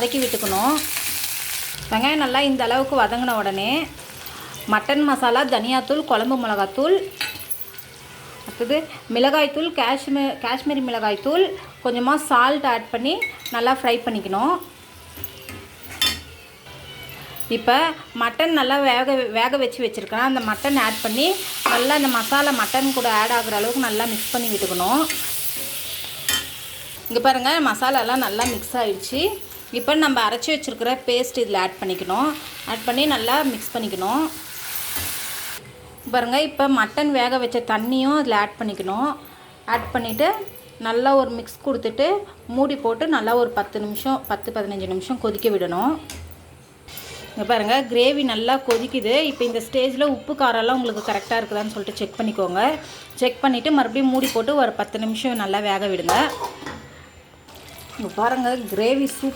வதக்கி விட்டுக்கணும். வெங்காயம் நல்லா இந்த அளவுக்கு வதங்கின உடனே மட்டன் மசாலா, தனியாத்தூள், குழம்பு மிளகாத்தூள், அடுத்தது மிளகாய்த்தூள், காஷ்மீரி மிளகாய்த்தூள், கொஞ்சமாக சால்ட் ஆட் பண்ணி நல்லா ஃப்ரை பண்ணிக்கணும். இப்போ மட்டன் நல்லா வேக வச்சுருக்கேன். அந்த மட்டன் ஆட் பண்ணி நல்லா இந்த மசாலா மட்டன் கூட ஆட் ஆகிற அளவுக்கு நல்லா மிக்ஸ் பண்ணி விட்டுக்கணும். இங்கே பாருங்கள், மசாலாலாம் நல்லா மிக்ஸ் ஆகிடுச்சு. இப்போ நம்ம அரைச்சி வச்சுருக்கிற பேஸ்ட் இதில் ஆட் பண்ணிக்கணும். ஆட் பண்ணி நல்லா மிக்ஸ் பண்ணிக்கணும். பாருங்கள், இப்போ மட்டன் வேக வச்ச தண்ணியும் அதில் ஆட் பண்ணிக்கணும். ஆட் பண்ணிவிட்டு நல்லா ஒரு மிக்ஸ் கொடுத்துட்டு மூடி போட்டு நல்லா ஒரு 10-15 நிமிஷம் கொதிக்க விடணும். இங்கே பாருங்கள், கிரேவி நல்லா கொதிக்குது. இப்போ இந்த ஸ்டேஜில் உப்பு காரம்லாம் உங்களுக்கு கரெக்டாக இருக்குதான்னு சொல்லிட்டு செக் பண்ணிக்கோங்க. செக் பண்ணிவிட்டு மறுபடியும் மூடி போட்டு ஒரு 10 நிமிஷம் நல்லா வேக விடுங்க. இங்கே பாருங்கள், கிரேவி